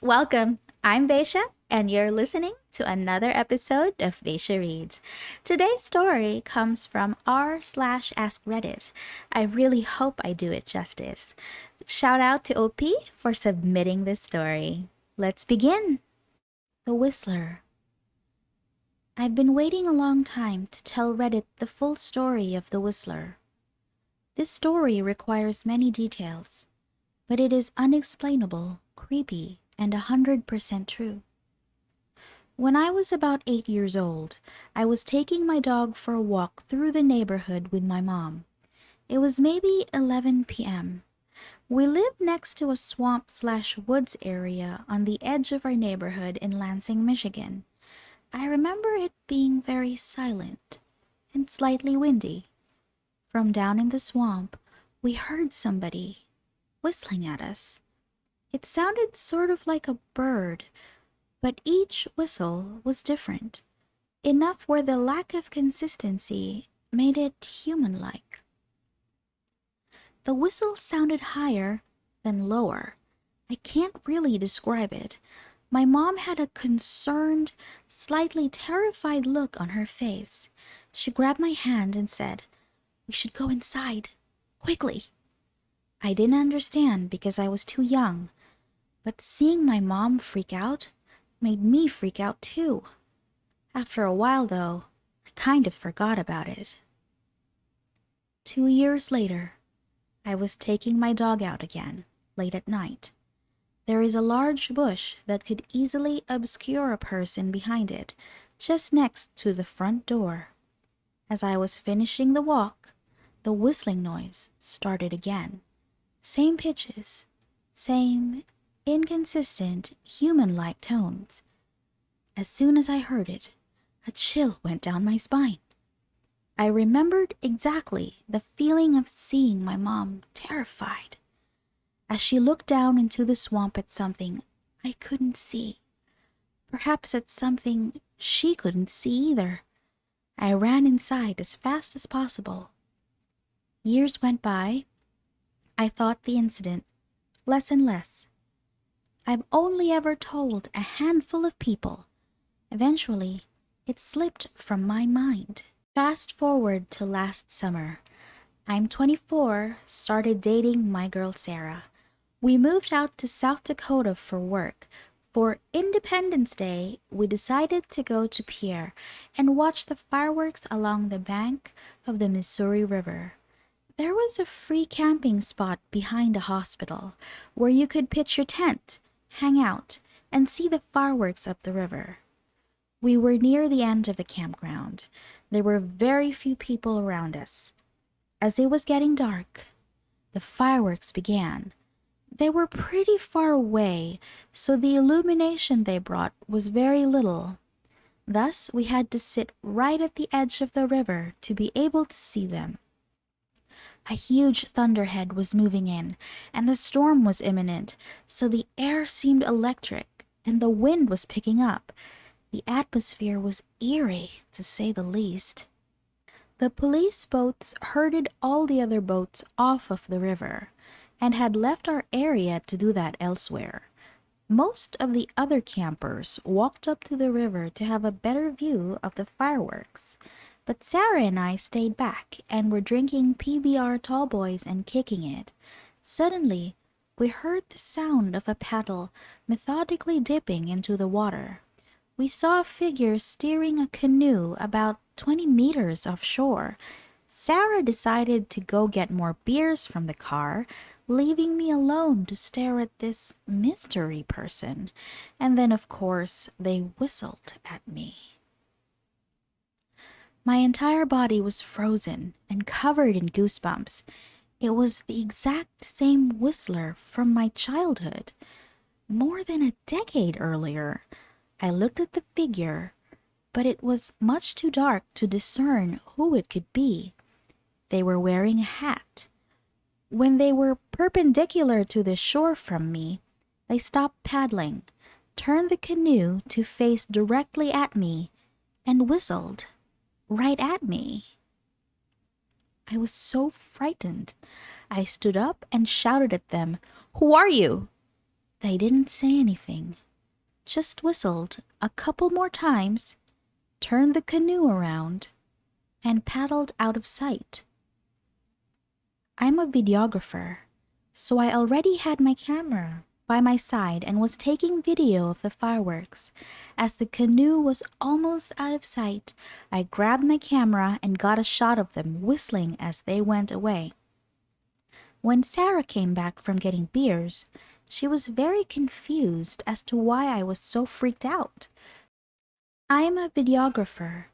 Welcome. I'm Vacia, and you're listening to another episode of VaeciaReads. Today's story comes from r/askreddit. I really hope I do it justice. Shout out to OP for submitting this story. Let's begin. The Whistler. I've been waiting a long time to tell Reddit the full story of the Whistler. This story requires many details, but it is unexplainable, creepy, and 100% true. When I was about 8 years old, I was taking my dog for a walk through the neighborhood with my mom. It was maybe 11 p.m. We lived next to a swamp/woods area on the edge of our neighborhood in Lansing, Michigan. I remember it being very silent and slightly windy. From down in the swamp, we heard somebody whistling at us. It sounded sort of like a bird, but each whistle was different, enough where the lack of consistency made it human-like. The whistle sounded higher, then lower. I can't really describe it. My mom had a concerned, slightly terrified look on her face. She grabbed my hand and said, "We should go inside, quickly." I didn't understand because I was too young, but seeing my mom freak out made me freak out too. After a while, though, I kind of forgot about it. 2 years later, I was taking my dog out again, late at night. There is a large bush that could easily obscure a person behind it, just next to the front door. As I was finishing the walk, the whistling noise started again. Same pitches, same inconsistent, human-like tones. As soon as I heard it, a chill went down my spine. I remembered exactly the feeling of seeing my mom terrified as she looked down into the swamp at something I couldn't see. Perhaps at something she couldn't see either. I ran inside as fast as possible. Years went by. I thought the incident less and less. I've only ever told a handful of people. Eventually, it slipped from my mind. Fast forward to last summer. I'm 24, started dating my girl Sarah. We moved out to South Dakota for work. For Independence Day, we decided to go to Pierre and watch the fireworks along the bank of the Missouri River. There was a free camping spot behind a hospital where you could pitch your tent, hang out, and see the fireworks up the river. We were near the end of the campground. There were very few people around us. As it was getting dark, the fireworks began. They were pretty far away, so the illumination they brought was very little. Thus, we had to sit right at the edge of the river to be able to see them. A huge thunderhead was moving in, and the storm was imminent, so the air seemed electric, and the wind was picking up. The atmosphere was eerie, to say the least. The police boats herded all the other boats off of the river, and had left our area to do that elsewhere. Most of the other campers walked up to the river to have a better view of the fireworks. But Sarah and I stayed back and were drinking PBR tallboys and kicking it. Suddenly, we heard the sound of a paddle methodically dipping into the water. We saw a figure steering a canoe about 20 meters offshore. Sarah decided to go get more beers from the car, leaving me alone to stare at this mystery person. And then, of course, they whistled at me. My entire body was frozen and covered in goosebumps. It was the exact same whistler from my childhood. More than a decade earlier. I looked at the figure, but it was much too dark to discern who it could be. They were wearing a hat. When they were perpendicular to the shore from me, they stopped paddling, turned the canoe to face directly at me, and whistled right at me. I was so frightened. I stood up and shouted at them, "Who are you?" They didn't say anything, just whistled a couple more times, turned the canoe around, and paddled out of sight. I'm a videographer, so I already had my camera by my side and was taking video of the fireworks. As the canoe was almost out of sight, I grabbed my camera and got a shot of them whistling as they went away. When Sarah came back from getting beers, she was very confused as to why I was so freaked out. I'm a videographer,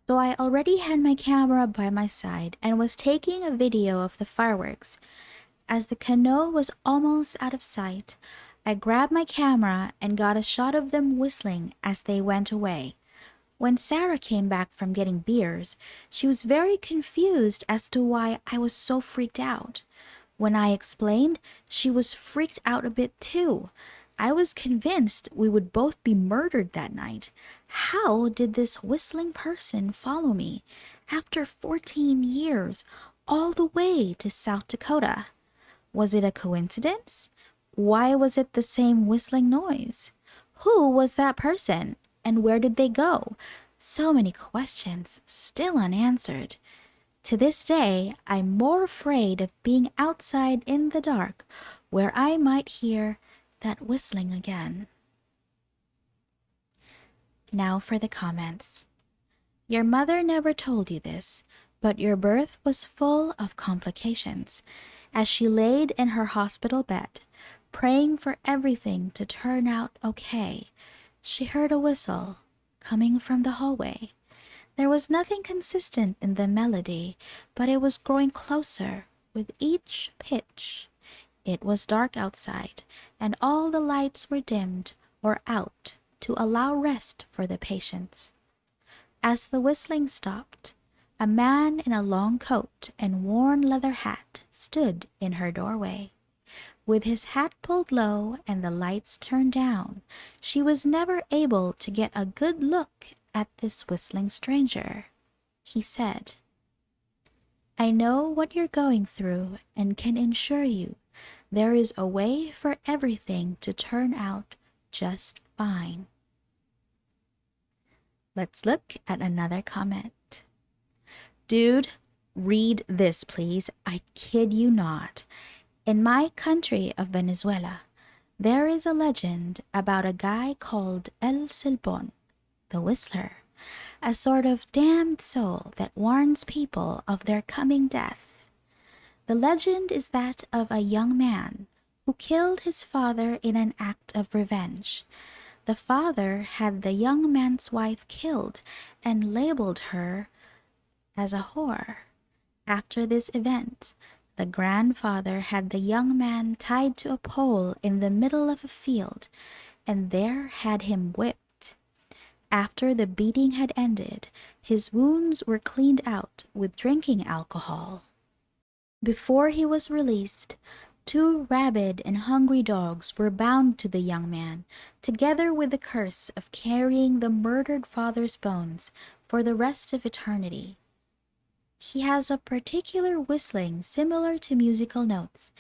so I already had my camera by my side and was taking a video of the fireworks. As the canoe was almost out of sight, I grabbed my camera and got a shot of them whistling as they went away. When Sarah came back from getting beers, she was very confused as to why I was so freaked out. When I explained, she was freaked out a bit too. I was convinced we would both be murdered that night. How did this whistling person follow me after 14 years all the way to South Dakota? Was it a coincidence? Why was it the same whistling noise? Who was that person, and where did they go? So many questions still unanswered. To this day, I'm more afraid of being outside in the dark, where I might hear that whistling again. Now for the comments. Your mother never told you this, but your birth was full of complications. As she laid in her hospital bed, praying for everything to turn out okay, she heard a whistle coming from the hallway. There was nothing consistent in the melody, but it was growing closer with each pitch. It was dark outside, and all the lights were dimmed or out to allow rest for the patients. As the whistling stopped, a man in a long coat and worn leather hat stood in her doorway. With his hat pulled low and the lights turned down, she was never able to get a good look at this whistling stranger. He said, "I know what you're going through and can assure you there is a way for everything to turn out just fine." Let's look at another comment. Dude, read this please. I kid you not. In my country of Venezuela, there is a legend about a guy called El Silbon, the Whistler, a sort of damned soul that warns people of their coming death. The legend is that of a young man who killed his father in an act of revenge. The father had the young man's wife killed and labeled her as a whore. After this event, the grandfather had the young man tied to a pole in the middle of a field and there had him whipped. After the beating had ended, his wounds were cleaned out with drinking alcohol. Before he was released, 2 rabid and hungry dogs were bound to the young man, together with the curse of carrying the murdered father's bones for the rest of eternity. He has a particular whistling similar to musical notes.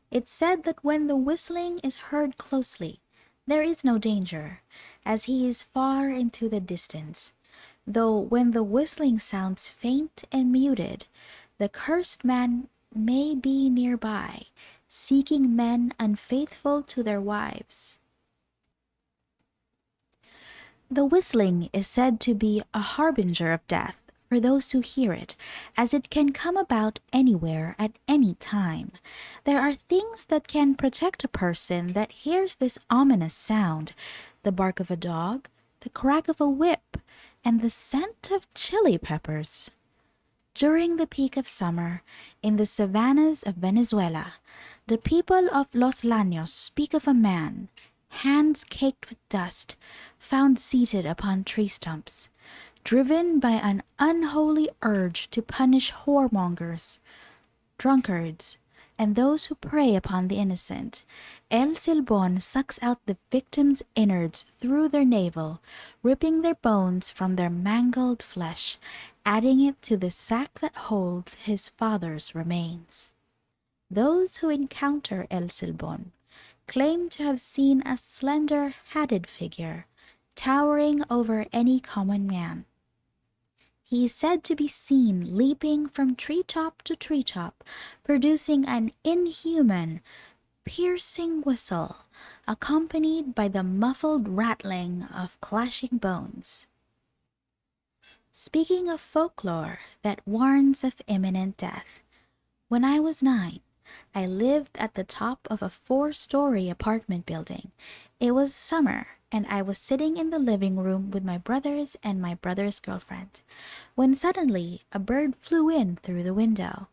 It's said that when the whistling is heard closely, there is no danger, as he is far into the distance, though when the whistling sounds faint and muted, the cursed man may be nearby, seeking men unfaithful to their wives. The whistling is said to be a harbinger of death for those who hear it, as it can come about anywhere at any time. There are things that can protect a person that hears this ominous sound: the bark of a dog, the crack of a whip, and the scent of chili peppers. During the peak of summer, in the savannas of Venezuela, the people of Los Llanos speak of a man, hands caked with dust, found seated upon tree stumps, driven by an unholy urge to punish whoremongers, drunkards, and those who prey upon the innocent. El Silbon sucks out the victims' innards through their navel, ripping their bones from their mangled flesh, adding it to the sack that holds his father's remains. Those who encounter El Silbon claimed to have seen a slender, hatted figure towering over any common man. He is said to be seen leaping from treetop to treetop, producing an inhuman, piercing whistle, accompanied by the muffled rattling of clashing bones. Speaking of folklore that warns of imminent death, when I was 9, I lived at the top of a 4-story apartment building. It was summer, and I was sitting in the living room with my brothers and my brother's girlfriend, when suddenly a bird flew in through the window,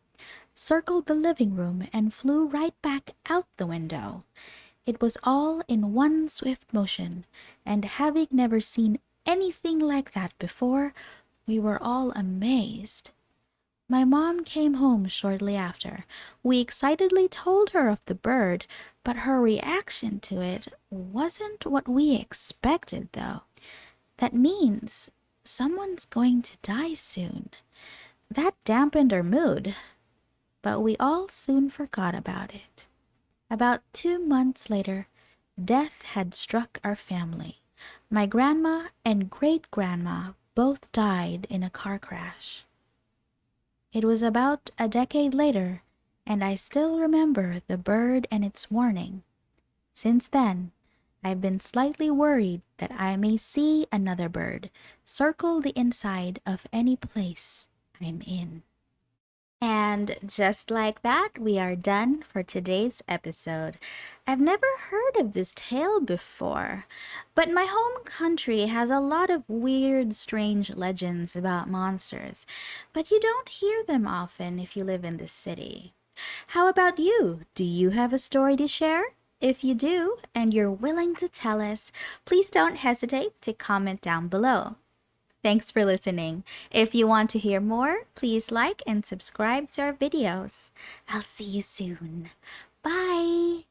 circled the living room, and flew right back out the window. It was all in one swift motion, and having never seen anything like that before, we were all amazed. My mom came home shortly after. We excitedly told her of the bird, but her reaction to it wasn't what we expected, though. That means someone's going to die soon. That dampened our mood, but we all soon forgot about it. About 2 months later, death had struck our family. My grandma and great-grandma both died in a car crash. It was about a decade later, and I still remember the bird and its warning. Since then, I've been slightly worried that I may see another bird circle the inside of any place I'm in. And just like that, we are done for today's episode. I've never heard of this tale before, but my home country has a lot of weird, strange legends about monsters, but you don't hear them often if you live in the city. How about you? Do you have a story to share? If you do, and you're willing to tell us, please don't hesitate to comment down below. Thanks for listening. If you want to hear more, please like and subscribe to our videos. I'll see you soon. Bye!